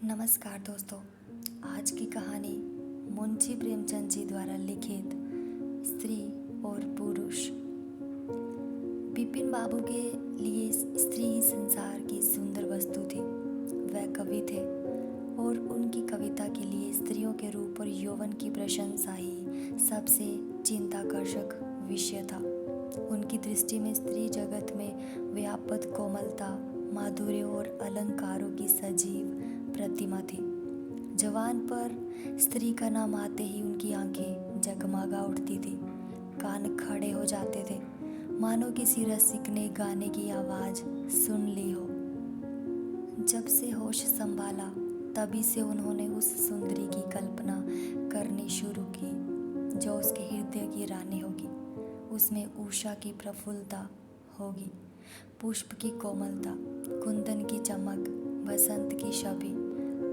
नमस्कार दोस्तों। आज की कहानी मुंशी प्रेमचंद जी द्वारा लिखित स्त्री और पुरुष। बिपिन बाबू के लिए स्त्री ही संसार की सुंदर वस्तु थी। वह कवि थे और उनकी कविता के लिए स्त्रियों के रूप और यौवन की प्रशंसा ही सबसे चिंताकर्षक विषय था। उनकी दृष्टि में स्त्री जगत में व्याप्त कोमलता, माधुर्य और अलंकारों की सजीव प्रतिमा थी। जवान पर स्त्री का नाम आते ही उनकी आंखें जगमगा उठती थी, कान खड़े हो जाते थे, मानो किसी रसिक ने गाने की आवाज सुन ली हो। जब से होश संभाला तभी से उन्होंने उस सुंदरी की कल्पना करनी शुरू की जो उसके हृदय की रानी होगी। उसमें उषा की प्रफुल्लता होगी, पुष्प की कोमलता, कुंदन की चमक, बसंत की छवि,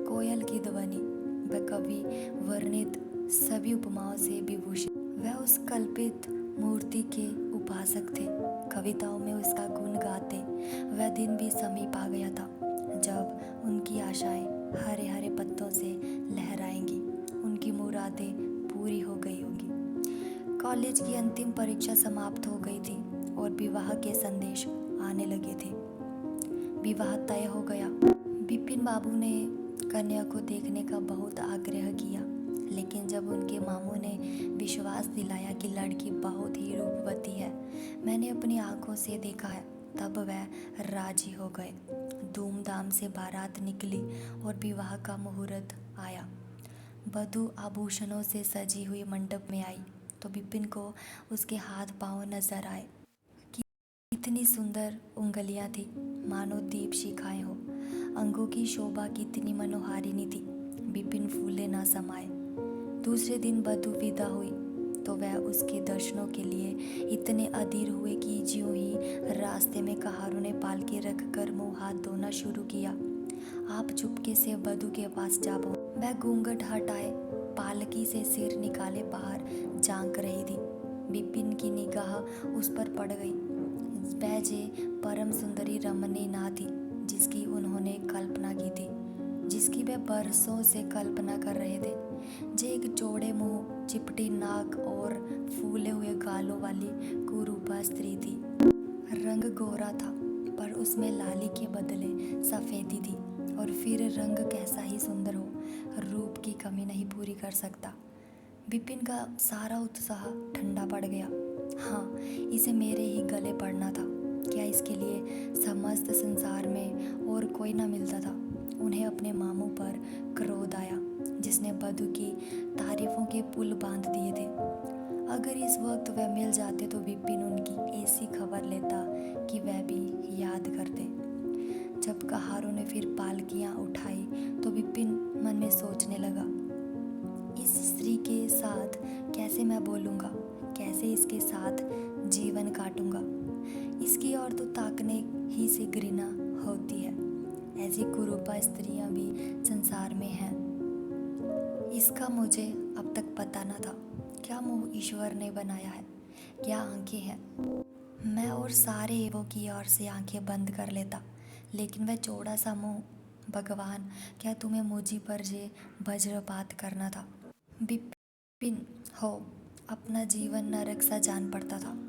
कोयल की ध्वनि व कवि वर्णित सभी उपमाओं से विभूषित। वह उस कल्पित मूर्ति के उपासक थे। कविताओं में उसका गुण गाते वह दिन भी समीप आ गया था जब उनकी आशाएं हरे हरे पत्तों से लहराएंगी, उनकी मुरादें पूरी हो गई होंगी। कॉलेज की अंतिम परीक्षा समाप्त हो गई थी और विवाह के संदेश आने लगे थे। विवाह तय हो गया। बिपिन बाबू ने कन्या को देखने का बहुत आग्रह किया, लेकिन जब उनके मामू ने विश्वास दिलाया कि लड़की बहुत ही रूपवती है, मैंने अपनी आंखों से देखा है, तब वह राजी हो गए। धूमधाम से बारात निकली और विवाह का मुहूर्त आया। वधू आभूषणों से सजी हुई मंडप में आई तो बिपिन को उसके हाथ पांव नजर आए। कितनी सुंदर उंगलियां थी, मानो दीप शिखाएं हो। अंगों की शोभा कितनी मनोहारिणी थी, बिपिन फूले ना समाये। दूसरे दिन वधू विदा हुई तो वह उसके दर्शनों के लिए इतने अधीर हुए कि ज्यों ही रास्ते में कहारों ने पालकी रखकर मुंह हाथ धोना शुरू किया, आप चुपके से वधू के पास जा पहुंचे। वह घूंघट हटाए पालकी से सिर निकाले बाहर झांक रही थी। बिपिन की निगाह उस पर पड़ गई। वह जे परम सुंदरी रमणी ना थी जिसकी उन्होंने कल्पना की थी, जिसकी वे बरसों से कल्पना कर रहे थे। जे एक चौड़े मुंह, चिपटी नाक और फूले हुए गालों वाली कुरूपा स्त्री थी। रंग गोरा था पर उसमें लाली के बदले सफेदी थी, और फिर रंग कैसा ही सुंदर हो, रूप की कमी नहीं पूरी कर सकता। बिपिन का सारा उत्साह ठंडा पड़ गया। हाँ, इसे मेरे ही गले पड़ना था। क्या इसके लिए समस्त संसार में और कोई न मिलता था। उन्हें अपने मामू पर क्रोध आया जिसने वधू की तारीफों के पुल बांध दिए थे। अगर इस वक्त वह मिल जाते तो बिपिन उनकी ऐसी खबर लेता कि वह भी याद करते। जब कहारों ने फिर पालकियां उठाई तो बिपिन मन में सोचने लगा, इस स्त्री के साथ कैसे मैं बोलूँगा, कैसे इसके साथ जीवन काटूंगा। इसकी ओर तो ताकने ही से घृणा होती है। ऐसी कुरूपा स्त्रियां भी संसार में हैं। इसका मुझे अब तक पता न था। क्या मुंह ईश्वर ने बनाया है, क्या आंखें हैं। मैं और सारे एवों की ओर से आंखें बंद कर लेता, लेकिन वह चौड़ा सा मुंह, भगवान, क्या तुम्हें मुझी पर जे वज्रपात करना था। बिपिन हो अपना जीवन नरक सा जान पड़ता था।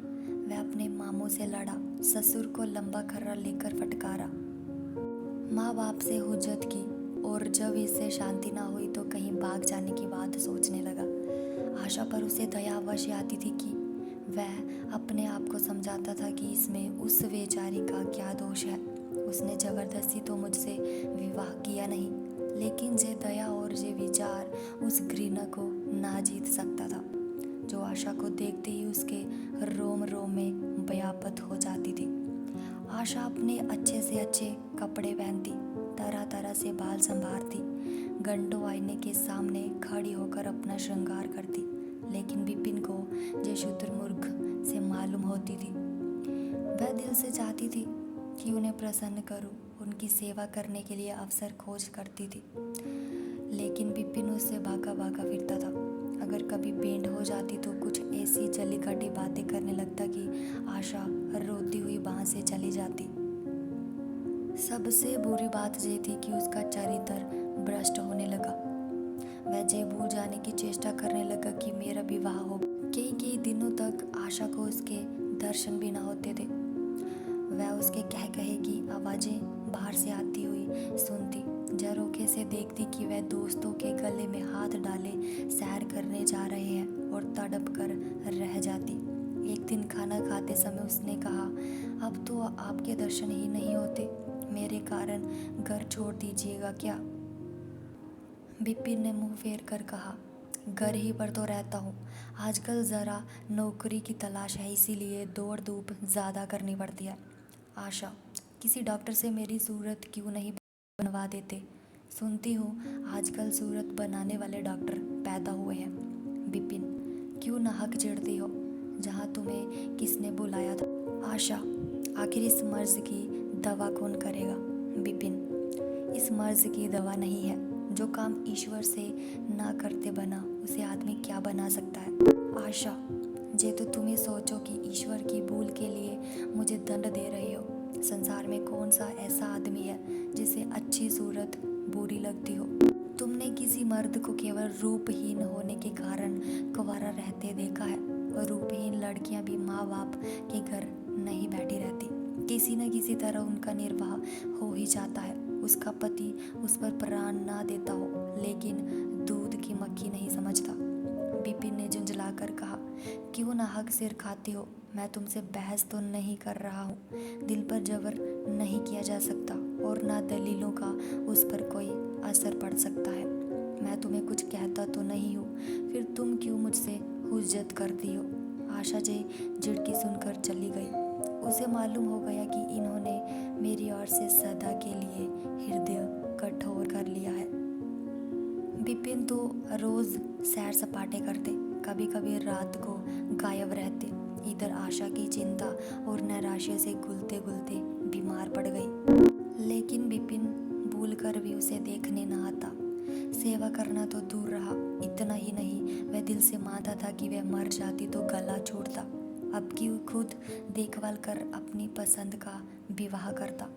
वह अपने मामू से लड़ा, ससुर को लंबा खर्रा लेकर फटकारा, माँ बाप से हुज्जत की, और जब इससे शांति ना हुई तो कहीं भाग जाने की बात सोचने लगा। आशा पर उसे दया अवश्य आती थी कि वह अपने आप को समझाता था कि इसमें उस बेचारी का क्या दोष है। उसने जबरदस्ती तो मुझसे विवाह किया नहीं, लेकिन जे दया और जे विचार उस घृणा को ना जीत सकता था जो आशा को देखते ही उसके रोम रोम में व्याप्त हो जाती थी। आशा अपने अच्छे से अच्छे कपड़े पहनती, तरह तरह से बाल संवारती, घंटों आईने के सामने खड़ी होकर अपना श्रृंगार करती, लेकिन बिपिन को जो शुतुरमुर्ग से मालूम होती थी। वह दिल से चाहती थी कि उन्हें प्रसन्न करूं, उनकी सेवा करने के लिए अवसर खोज करती थी, लेकिन बिपिन उससे भागा भागा फिरता था। अगर कभी भेंट हो जाती तो कुछ ऐसी जलीकटी बातें करने लगता कि आशा रोती हुई वहां से चली जाती। सबसे बुरी बात ये थी कि उसका चरित्र भ्रष्ट होने लगा। वह ये भूल जाने की चेष्टा करने लगा कि मेरा विवाह हो। कई दिनों तक आशा को उसके दर्शन भी न होते थे। वह उसके कह कहे की आवाज़ें बाहर से आती हुई सुनती, झरोखे से देखती कि वह दोस्तों के गले में हाथ डाले सैर करने जा रहे हैं और तड़प कर रह जाती। एक दिन खाना खाते समय उसने कहा, अब तो आपके दर्शन ही नहीं होते, मेरे कारण घर छोड़ दीजिएगा क्या? विपिन ने मुंह फेर कर कहा, घर ही पर तो रहता हूँ, आजकल ज़रा नौकरी की तलाश है, इसीलिए दौड़ धूप ज़्यादा करनी पड़ती है। आशा, किसी डॉक्टर से मेरी सूरत क्यों नहीं बनवा देते? सुनती हूँ आजकल सूरत बनाने वाले डॉक्टर पैदा हुए हैं। विपिन, क्यों नाहक चिढ़ती हो? जहाँ तुम्हें किसने बुलाया था? आशा, आखिर इस मर्ज की दवा कौन करेगा? विपिन, इस मर्ज की दवा नहीं है, जो काम ईश्वर से ना करते बना उसे आदमी क्या बना सकता है? आशा, जे तो तुम्हें सोचो कि ईश्वर की भूल के लिए मुझे दंड दे रही हो। संसार में कौन सा ऐसा आदमी है जिसे अच्छी सूरत बुरी लगती हो? तुमने किसी मर्द को केवल रूपहीन होने के कारण कुंवारा रहते देखा है, और रूपहीन लड़कियां भी माँ बाप के घर नहीं बैठी रहती, किसी न किसी तरह उनका निर्वाह हो ही जाता है। उसका पति उस पर प्राण ना देता हो, लेकिन दूध की मक्खी नहीं समझता। विपिन ने झुंझलाकर कहा, क्यों नाहक सिर खाती हो? मैं तुमसे बहस तो नहीं कर रहा हूँ। दिल पर जबर नहीं किया जा सकता और ना दलीलों का उस पर कोई असर पड़ सकता है। मैं तुम्हें कुछ कहता तो नहीं हूँ, फिर तुम क्यों मुझसे हुज्जत करती हो? आशा जी झिड़की सुनकर चली गई। उसे मालूम हो गया कि इन्होंने मेरी ओर से सदा के लिए हृदय कठोर कर लिया है। विपिन तो रोज सैर सपाटे करते, कभी कभी रात को गायब रहते। इधर आशा की चिंता और नैराश्य से घुलते घुलते बीमार पड़ गई। लेकिन विपिन भूल कर भी उसे देखने न आता। सेवा करना तो दूर रहा, इतना ही नहीं वह दिल से मानता था कि वह मर जाती तो गला छोड़ता। अब की खुद देखभाल कर अपनी पसंद का विवाह करता।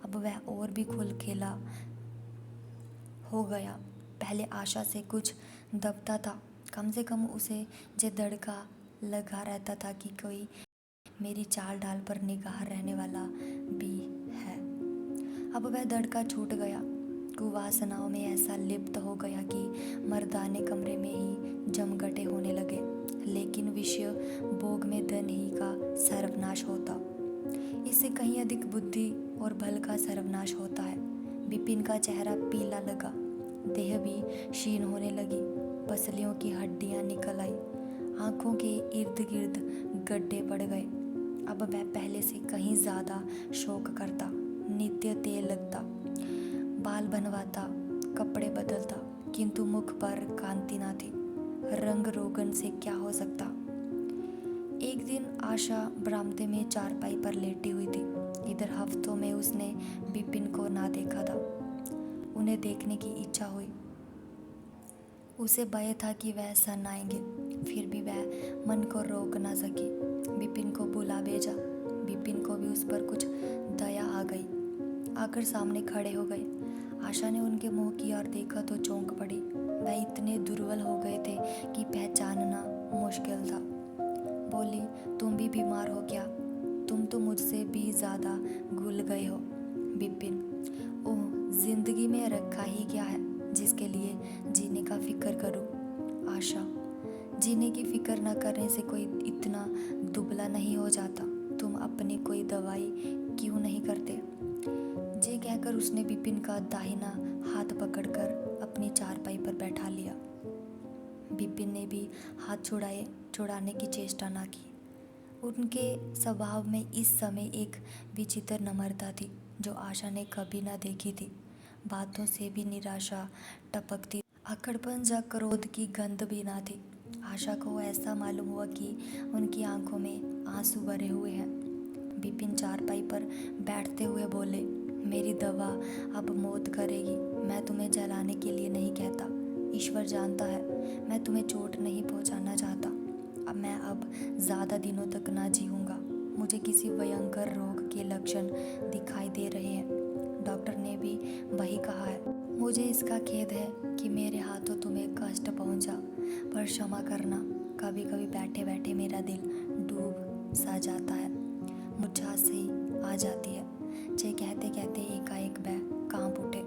अब वह और भी खुल खेला हो गया। पहले आशा से कुछ दबता था, कम से कम उसे ये दड़का लगा रहता था कि कोई मेरी चाल ढाल पर निगाह रहने वाला भी है। अब वह दड़का छूट गया। कुवासनाओं में ऐसा लिप्त हो गया कि मर्दाने कमरे में ही जमघटे होने लगे। लेकिन विषय भोग में धन ही का सर्वनाश होता, इससे कहीं अधिक बुद्धि और बल का सर्वनाश होता है। विपिन का चेहरा पीला लगा, देह भी क्षीण होने लगी, पसलियों की हड्डियां निकल आई, आंखों के इर्द गिर्द गड्ढे पड़ गए। अब वह पहले से कहीं ज्यादा शौक करता, नित्य तेल लगता, बाल बनवाता, कपड़े बदलता, किंतु मुख पर कांति ना थी। रंग रोगन से क्या हो सकता? एक दिन आशा बरामदे में चारपाई पर लेटी हुई थी। इधर हफ्तों में उसने विपिन को ना देखा था। उन्हें देखने की इच्छा हुई। उसे भय था कि वह सन आएंगे, फिर भी वह मन को रोक ना सकी। विपिन को बुला भेजा। विपिन को भी उस पर कुछ दया आ गई। आकर सामने खड़े हो गए। आशा ने उनके मुंह की ओर देखा तो चौंक पड़ी। वह इतने दुर्बल हो गए थे कि पहचानना मुश्किल था। बोली, तुम भी बीमार हो क्या? तुम तो मुझसे भी ज़्यादा घुल गए हो। विपिन, ओह, जिंदगी में रखा ही क्या है जिसके लिए जीने का फिक्र करूं? आशा, जीने की फिक्र न करने से कोई इतना दुबला नहीं हो जाता। तुम अपनी कोई दवाई क्यों नहीं करते? जे कहकर उसने विपिन का दाहिना हाथ पकड़कर अपनी चारपाई पर बैठा लिया। विपिन ने भी हाथ छुड़ाने की चेष्टा ना की। उनके स्वभाव में इस समय एक विचित्र नम्रता थी जो आशा ने कभी ना देखी थी। बातों से भी निराशा टपकती, अकड़पन या क्रोध की गंध भी ना थी। आशा को ऐसा मालूम हुआ कि उनकी आंखों में आंसू भरे हुए हैं। विपिन चारपाई पर बैठते हुए बोले, मेरी दवा अब मौत करेगी। मैं तुम्हें जलाने के लिए नहीं कहता, ईश्वर जानता है मैं तुम्हें चोट नहीं पहुंचाना चाहता। अब मैं ज़्यादा दिनों तक ना जीऊँगा। मुझे किसी भयंकर रोग के लक्षण दिखाई दे रहे हैं। डॉक्टर ने भी वही कहा है। मुझे इसका खेद है कि मेरे हाथों तुम्हें कष्ट पहुंचा, पर क्षमा करना। कभी कभी बैठे बैठे मेरा दिल डूब सा जाता है, मुरझा सी आ जाती है। जे कहते कहते एकाएक वह कांप उठे,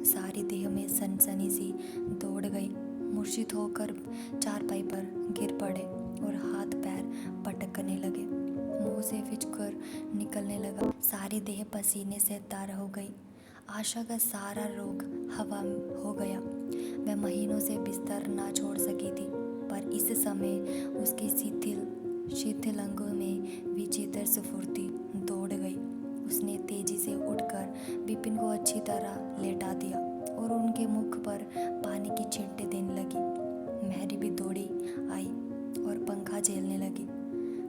सारी देह में सनसनी सी दौड़ गई। मूर्छित होकर चारपाई पर गिर पड़े और हाथ पैर पटकने लगे। मुंह से फिचकर निकलने लगा, सारी देह पसीने से तर हो गई। आशा का सारा रोग हवा हो गया। वह महीनों से बिस्तर ना छोड़ सकी थी, पर इस समय उसके शिथिल अंगों में विचित्र स्फूर्ति दौड़ गई। उसने तेजी से उठकर विपिन को अच्छी तरह लेटा दिया और उनके मुख पर पानी की छींटे देने लगी। मैरी भी दौड़ी आई और पंखा झेलने लगी,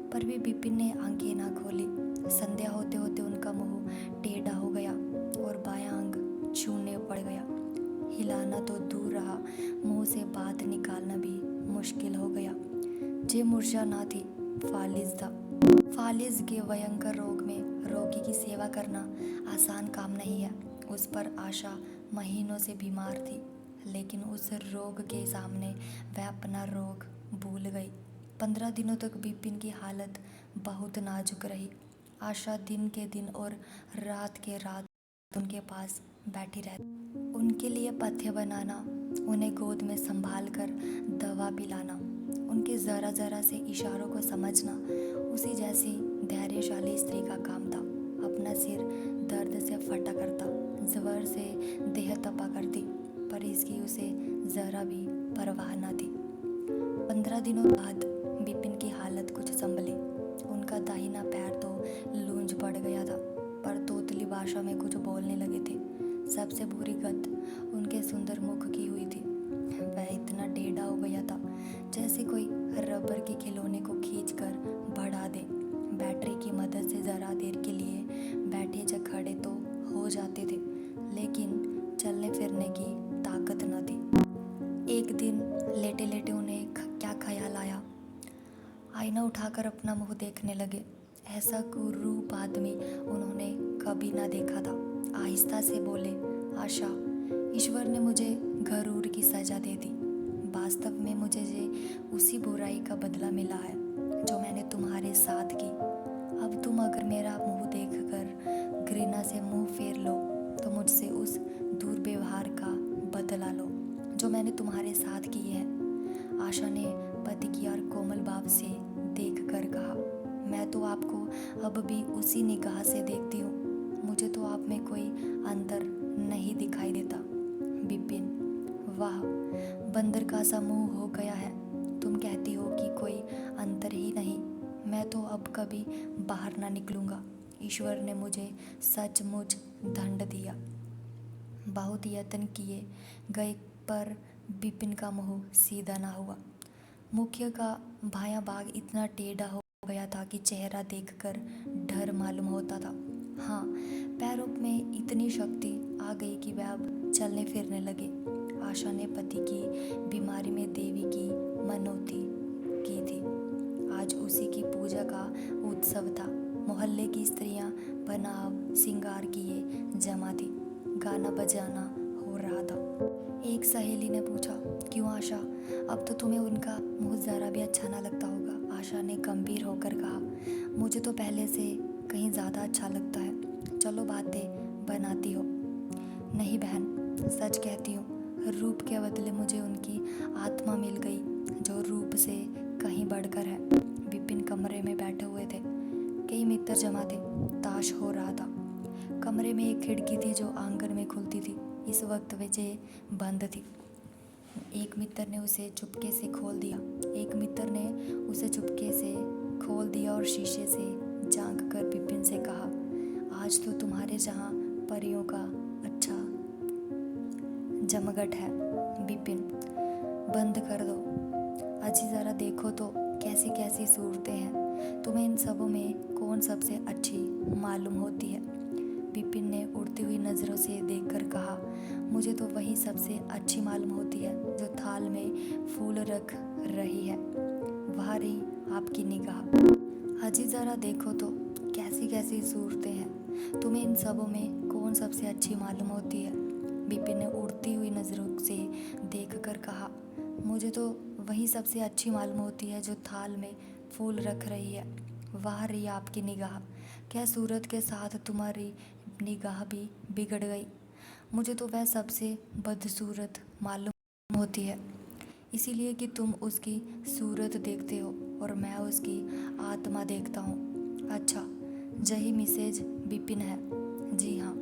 पर भी विपिन ने आंखें ना खोली। संध्या होते होते उनका मुंह टेढ़ा हो गया और बायां अंग छूने पड़ गया। हिलाना तो दूर रहा, मुंह से बात निकालना भी मुश्किल हो गया। जे मूर्छा ना थी, फालिज था। फालिज के भयंकर रोग में रोगी की सेवा करना आसान काम नहीं है। उस पर आशा महीनों से बीमार थी, लेकिन उस रोग के सामने वह अपना रोग भूल गई। 15 दिनों तक विपिन की हालत बहुत नाजुक रही। आशा दिन के दिन और रात के रात उनके पास बैठी रहती। उनके लिए पथ्य बनाना, उन्हें गोद में संभाल कर दवा पिलाना, उनके ज़रा ज़रा से इशारों को समझना उसी जैसी धैर्यशाली स्त्री का काम था। अपना सिर दर्द से फटा करता, ज़बर से देह तपा करती, पर इसकी उसे ज़रा भी परवाह न थी। 15 दिनों बाद विपिन की हालत कुछ संभली। उनका दाहिना पैर तो लूंज पड़ गया था, पर तोतली भाषा में कुछ बोलने लगे थे। सबसे बुरी गत उनके सुंदर मुख की हुई थी। वह इतना टेढ़ा हो गया था जैसे कोई रबर के खिलौने को खींचकर बढ़ा दे। बैटरी की मदद से ज़रा देर के लिए बैठे जब खड़े तो हो जाते थे, लेकिन चलने फिरने की ताकत न थी। एक दिन लेटे लेटे उन्हें क्या ख्याल आया। आईना उठाकर अपना मुंह देखने लगे। ऐसा कुरूप आदमी उन्होंने कभी ना देखा था। आहिस्ता से बोले, आशा, ईश्वर ने मुझे गरूर की सजा दे दी। वास्तव में मुझे उसी बुराई का बदला मिला है जो मैंने तुम्हारे साथ की। अब तुम अगर मेरा मुंह देखकर घृणा से मुंह फेर लो तो मुझसे उस दुर्व्यवहार का बदला लो जो मैंने तुम्हारे साथ की है। आशा ने पति की ओर कोमल भाव से देखकर कहा, मैं तो आपको अब भी उसी निगाह से देखती हूँ। मुझे तो आप में कोई अंतर नहीं दिखाई देता। विपिन, वाह, बंदर का सा मुंह हो गया है। तुम कहती हो कि कोई अंतर ही नहीं। मैं तो अब कभी बाहर ना निकलूँगा। ईश्वर ने मुझे सचमुच दंड दिया। बहुत यत्न किए गए, पर विपिन का मुंह सीधा ना हुआ। मुख्य का बायां भाग इतना टेढ़ा हो गया था कि चेहरा देखकर डर मालूम होता था। हाँ, पैरों में इतनी शक्ति आ गई कि वह अब चलने फिरने लगे। आशा ने पति की बीमारी में देवी की मनौती की थी। आज उसी की पूजा का उत्सव था। मोहल्ले की स्त्रियां बनाव सिंगार किए जमा थी। गाना बजाना हो रहा था। एक सहेली ने पूछा, क्यों आशा, अब तो तुम्हें उनका मुंह ज़रा भी अच्छा ना लगता होगा। आशा ने गंभीर होकर कहा, मुझे तो पहले से कहीं ज़्यादा अच्छा लगता है। चलो बातें बनाती हो। नहीं बहन, सच कहती हूँ, रूप के बदले मुझे उनकी आत्मा मिल गई जो रूप से कहीं बढ़कर है। विपिन कमरे में बैठे हुए थे। कई मित्र जमा थे। ताश हो रहा था। कमरे में एक खिड़की थी जो आंगन में खुलती थी। इस वक्त वह बंद थी। एक मित्र ने उसे चुपके से खोल दिया और शीशे से झांक कर विपिन से कहा, आज तो तुम्हारे जहाँ परियों का अच्छा जमघट है। विपिन, बंद कर दो। अजी ज़रा देखो तो कैसी कैसी सूरतें हैं। तुम्हें इन सबों में कौन सबसे अच्छी मालूम होती है? विपिन ने उड़ती हुई नज़रों से देखकर कहा, मुझे तो वही सबसे अच्छी मालूम होती है जो थाल में फूल रख रही है। वहाँ रही आपकी निगाह। अजी ज़रा देखो तो कैसी कैसी सूरतें हैं। तुम्हें इन सबों में कौन सबसे अच्छी मालूम होती है? विपिन ने उड़ती हुई नज़रों से देखकर कहा, मुझे तो वही सबसे अच्छी मालूम होती है जो थाल में फूल रख रही है। वाह रही आपकी निगाह, क्या सूरत के साथ तुम्हारी निगाह भी बिगड़ गई। मुझे तो वह सबसे बदसूरत मालूम होती है, इसीलिए कि तुम उसकी सूरत देखते हो और मैं उसकी आत्मा देखता हूँ। अच्छा, यही मिसेज विपिन है? जी हाँ,